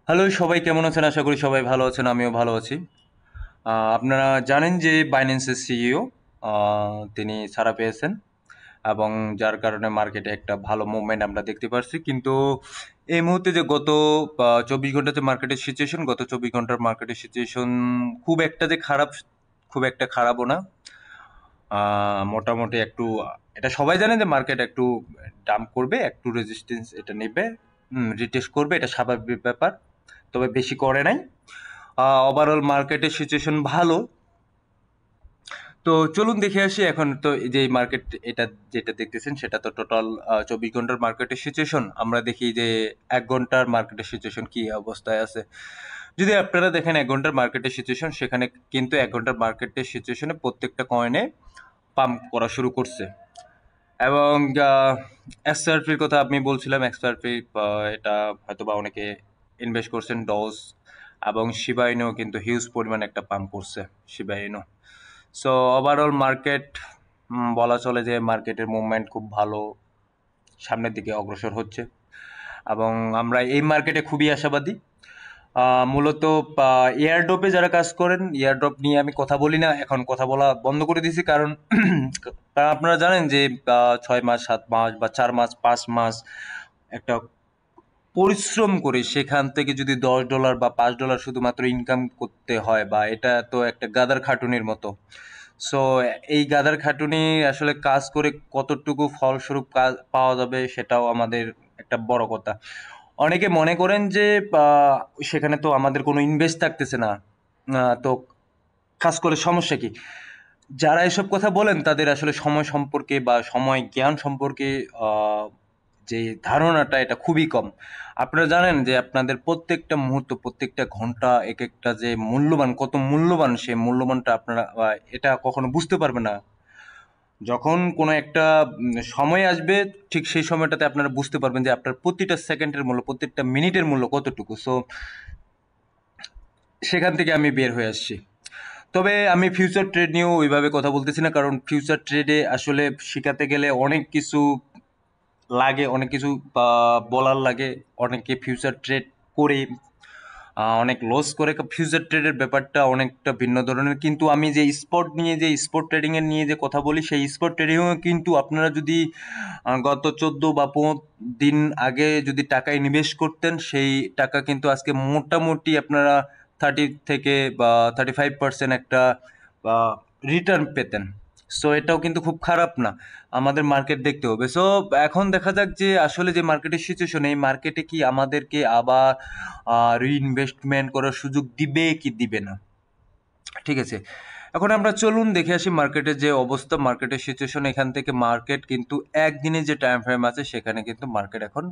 Hello, সবাই কেমন আছেন? আশা করি সবাই ভালো আছেন। আমিও ভালো আছি। আপনারা জানেন যে বাইন্যান্সের সিইও তিনি ছাড়া পেয়েছেন এবং যার কারণে মার্কেটে একটা ভালো মুভমেন্ট আমরা দেখতে পারছি। কিন্তু এই মুহূর্তে যে গত ২৪ ঘন্টার যে মার্কেটের সিচুয়েশন, গত ২৪ ঘন্টার মার্কেটের সিচুয়েশন খুব একটা যে খারাপ, খুব একটা খারাপও না। মোটামুটি একটু এটা সবাই জানে যে মার্কেট একটু ডাম্প করবে, একটু রেজিস্ট্যান্স এটা নেবে, রিটেস্ট করবে, এটা স্বাভাবিক ব্যাপার। তবে বেশি করে নাই। ওভারঅল মার্কেটের সিচুয়েশন ভালো। তো চলুন দেখে আসি এখন তো এই যে মার্কেট এটা যেটা দেখতেছেন সেটা তো টোটাল ২৪ ঘন্টার মার্কেটের সিচুয়েশন। আমরা দেখি যে ১ ঘন্টার মার্কেটের সিচুয়েশন কি অবস্থায় আছে। যদি আপনারা দেখেন ১ ঘন্টার মার্কেটের সিচুয়েশন, সেখানে কিন্তু ১ ঘন্টার মার্কেটের সিচুয়েশনে প্রত্যেকটা কয়েনে পাম্প করা শুরু করছে। এবং এক্সআরপির কথা আপনি বলছিলাম, এক্সআরপি এটা হয়তোবা অনেকে ইনভেস্ট করছেন ডজ এবং শিবা ইনুও কিন্তু হিউজ পরিমাণে একটা পাম্প করছে শিবা ইনু। সো ওভারঅল মার্কেট বলা চলে যে মার্কেটের মুভমেন্ট খুব ভালো, সামনের দিকে অগ্রসর হচ্ছে এবং আমরা এই মার্কেটে খুবই আশাবাদী। মূলত এয়ারড্রপে যারা কাজ করেন, এয়ারড্রপ নিয়ে আমি কথা বলি না, এখন কথা বলা বন্ধ করে দিয়েছি। কারণ কারণ আপনারা জানেন যে ৬ মাস, ৭ মাস বা ৪ মাস, ৫ মাস একটা পরিশ্রম করে সেখান থেকে যদি $১০ বা $৫ শুধুমাত্র ইনকাম করতে হয়, বা এটা তো একটা গাদার খাটুনির মতো। সো এই গাদার খাটুনি আসলে কাজ করে কতটুকু ফলস্বরূপ কাজ পাওয়া যাবে সেটাও আমাদের একটা বড় কথা। অনেকে মনে করেন যে সেখানে তো আমাদের কোনো ইনভেস্ট থাকতেছে না, তো কাজ করে সমস্যা কি? যারা এসব কথা বলেন তাদের আসলে সময় সম্পর্কে বা সময় জ্ঞান সম্পর্কে আহ, যে ধারণাটা এটা খুবই কম। আপনারা জানেন যে আপনাদের প্রত্যেকটা মুহূর্ত, প্রত্যেকটা ঘন্টা এক একটা যে মূল্যবান, কত মূল্যবান, সেই মূল্যবানটা আপনারা এটা কখনো বুঝতে পারবেন না। যখন কোনো একটা সময় আসবে, ঠিক সেই সময়টাতে আপনারা বুঝতে পারবেন যে আপনার প্রতিটা সেকেন্ডের মূল্য, প্রত্যেকটা মিনিটের মূল্য কতটুকু। সো সেখান থেকে আমি বের হয়ে আসছি। তবে আমি ফিউচার ট্রেড নিয়েও ওইভাবে কথা বলতেছি না, কারণ ফিউচার ট্রেডে আসলে শিখাতে গেলে অনেক কিছু লাগে, অনেক কিছু বলার লাগে। অনেকে ফিউচার ট্রেড করে অনেক লস করে। ফিউচার ট্রেডের ব্যাপারটা অনেকটা ভিন্ন ধরনের। কিন্তু আমি যে স্পট নিয়ে, যে স্পট ট্রেডিং এর নিয়ে যে কথা বলি, সেই স্পট ট্রেডিংও কিন্তু আপনারা যদি গত ১৪ বা ১৫ দিন আগে যদি টাকা ইনভেস্ট করতেন, সেই টাকা কিন্তু আজকে মোটামুটি আপনারা 30 থেকে বা 35% একটা রিটার্ন পেতেন। সো এটাও কিন্তু খুব খারাপ না। আমাদের মার্কেট দেখতে হবে। সো এখন দেখা যাক যে আসলে যে মার্কেটের সিচুয়েশন, এই মার্কেটে কি আমাদেরকে আবার রিইনভেস্টমেন্ট করার সুযোগ দিবে কি দিবে না। ঠিক আছে, এখন আমরা চলুন দেখে আসি মার্কেটের যে অবস্থা, মার্কেটের সিচুয়েশন। এখান থেকে মার্কেট কিন্তু একদিনে যে টাইম ফ্রেম আছে সেখানে কিন্তু মার্কেট এখন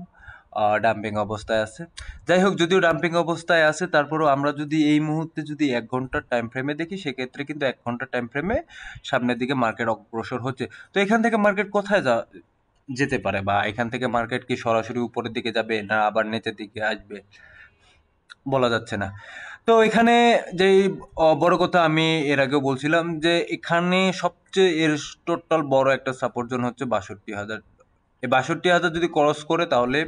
ডাম্পিং অবস্থায় আছে। যাই হোক, যদিও ডাম্পিং অবস্থায় আছে, তারপরেও আমরা যদি এই মুহূর্তে যদি ১ ঘন্টার টাইম ফ্রেমে দেখি, সেক্ষেত্রে কিন্তু ১ ঘন্টার টাইম ফ্রেমে সামনের দিকে মার্কেট অগ্রসর হচ্ছে। তো এখান থেকে মার্কেট কোথায় যেতে পারে, বা এখান থেকে মার্কেট কি সরাসরি উপরের দিকে যাবে না আবার নিচের দিকে আসবে, বলা যাচ্ছে না। তো এখানে যেই বড় কথা আমি এর আগেও বলছিলাম যে এখানে সবচেয়ে এর টোটাল বড় একটা সাপোর্ট জোন হচ্ছে ৬২,০০০। এই ৬২,০০০ যদি ক্রস করে তাহলে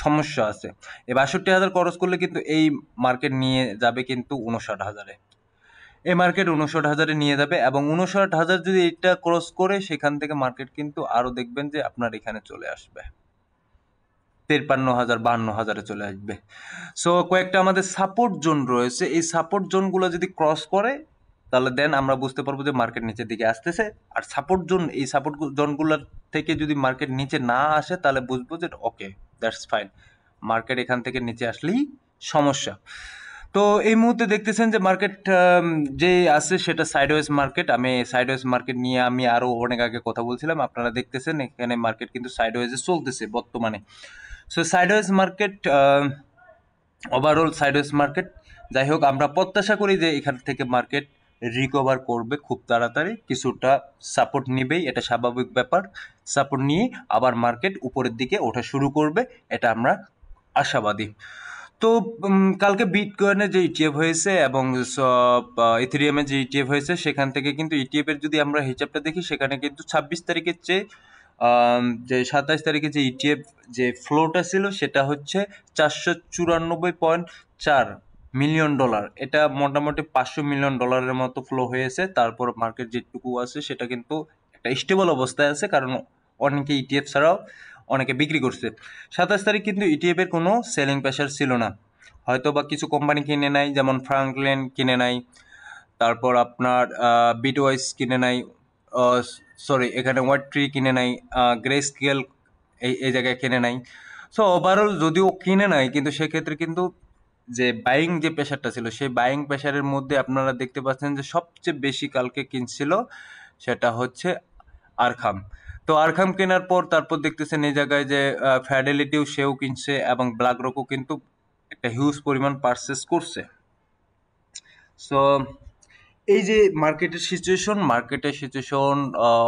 সমস্যা আছে। এই ৬২,০০০ ক্রস করলে কিন্তু এই মার্কেট নিয়ে যাবে কিন্তু ৫৯,০০০-এ। এই মার্কেট ৫৯,০০০-এ নিয়ে যাবে, এবং ৫৯,০০০ যদি এটা ক্রস করে, সেখান থেকে মার্কেট কিন্তু আরো দেখবেন যে আপনার এখানে চলে আসবে ৫৩,০০০, ৫২,০০০-এ চলে আসবে। সো কয়েকটা আমাদের সাপোর্ট জোন রয়েছে, এই সাপোর্ট জোনগুলো যদি ক্রস করে তাহলে দেন আমরা বুঝতে পারবো যে মার্কেট নিচের দিকে আসতেছে। আর সাপোর্ট জোন, এই সাপোর্ট জোনগুলোর থেকে যদি মার্কেট নিচে না আসে তাহলে বুঝবো যে ওকে, দ্যাটস ফাইন, মার্কেট এখান থেকে নিচে আসলেই সমস্যা। তো এই মুহূর্তে দেখতেছেন যে মার্কেট যে আছে সেটা সাইডওয়েজ মার্কেট। আমি সাইডওয়েজ মার্কেট নিয়ে আমি আরো অনেক আগে কথা বলছিলাম। আপনারা দেখতেছেন এখানে মার্কেট কিন্তু সাইডওয়েজে চলতেছে বর্তমানে। So sideways market, overall sideways market. যাই হোক, আমরা প্রত্যাশা করি যে এখান থেকে মার্কেট রিকভার করবে খুব তাড়াতাড়ি, কিছুটা সাপোর্ট নিবেই, এটা স্বাভাবিক ব্যাপার। সাপোর্ট নিয়ে আবার মার্কেট উপরের দিকে ওঠা শুরু করবে, এটা আমরা আশাবাদী। তো কালকে বিটকয়েনে যে ইটিএফ হয়েছে এবং ইথেরিয়ামে যে ইটিএফ হয়েছে, সেখান থেকে কিন্তু ইটিএফ এর যদি আমরা হিসাবটা দেখি, সেখানে কিন্তু ২৬ তারিখের চেয়ে যে 27 তারিখে যে ইটিএফ যে ফ্লোটা ছিল সেটা হচ্ছে $494.4 মিলিয়ন। এটা মোটামুটি $500 মিলিয়ন মতো ফ্লো হয়েছে। তারপর মার্কেট যেটুকু আছে সেটা কিন্তু একটা স্টেবল অবস্থায় আছে, কারণ অনেকে ইটিএফ ছাড়াও অনেকে বিক্রি করছে। 27 তারিখ কিন্তু ইটিএফ এর কোনো সেলিং প্রেশার ছিল না, হয়তো বা কিছু কোম্পানি কিনে নেয়, যেমন ফ্রাঙ্কলিন কিনে নেয়, তারপর আপনার বিটওয়াইস কিনে নেয়, সরি এখানে ওয়াট ট্রি কিনে নেয়, গ্রে স্কেল এই জায়গায় কিনে নেয়। সো ওভারঅল যদিও কিনে নেয়, কিন্তু সেক্ষেত্রে কিন্তু যে বাইং যে প্রেশারটা ছিল সেই বাইং প্রেশারের মধ্যে আপনারা দেখতে পাচ্ছেন যে সবচেয়ে বেশি কালকে কিনছিল সেটা হচ্ছে আরখাম। তো আরখাম কেনার পর তারপর দেখতেছেন এই জায়গায় যে ফ্যাডেলিটিও সেও কিনছে এবং ব্ল্যাক রকও কিন্তু একটা হিউজ পরিমাণ পারচেস করছে। সো এই যে মার্কেটের সিচুয়েশন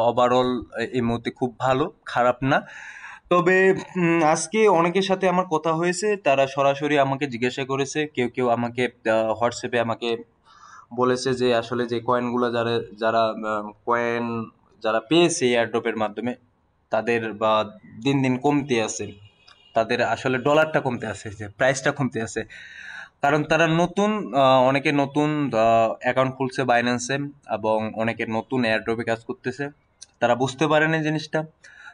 ওভারঅল এই মুহূর্তে খুব ভালো, খারাপ না। তবে আজকে অনেকের সাথে আমার কথা হয়েছে, তারা সরাসরি আমাকে জিজ্ঞাসা করেছে, কেউ কেউ আমাকে হোয়াটসঅ্যাপে আমাকে বলেছে যে আসলে যে কয়েনগুলো যারা যারা কয়েন যারা পেয়েছে এয়ারড্রপের মাধ্যমে তাদের বা দিন দিন কমতে আছে, তাদের আসলে ডলারটা কমতে আছে, যে প্রাইসটা কমতে আছে, কারণ তারা নতুন অনেকে নতুন অ্যাকাউন্ট খুলছে বাইন্যান্সে এবং অনেকে নতুন এয়ারড্রপে কাজ করতেছে। তারা বুঝতে পারে না জিনিসটা,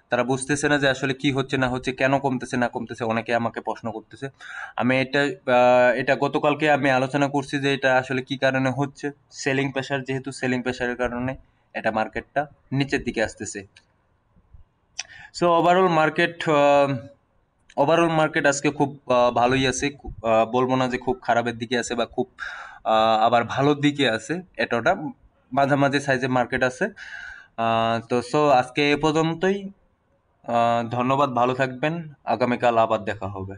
তারা বুঝতেছে না যে আসলে কি হচ্ছে না হচ্ছে, কেন কমতেছে না কমতেছে। অনেকে আমাকে প্রশ্ন করতেছে। আমি এটা গতকালকে আমি আলোচনা করছি যে এটা আসলে কি কারণে হচ্ছে। সেলিং প্রেশার, যেহেতু সেলিং প্রেশারের কারণে এটা মার্কেটটা নিচের দিকে আসতেছে। সো ওভারঅল মার্কেট আজকে খুব ভালোই আছে। বলবো না যে খুব খারাপের দিকে আছে বা খুব আবার ভালোর দিকে আছে, এতটা মাঝামাঝি সাইজের মার্কেট আছে। তো আজকে এ পর্যন্তই। ধন্যবাদ, ভালো থাকবেন। আগামীকাল আবার দেখা হবে।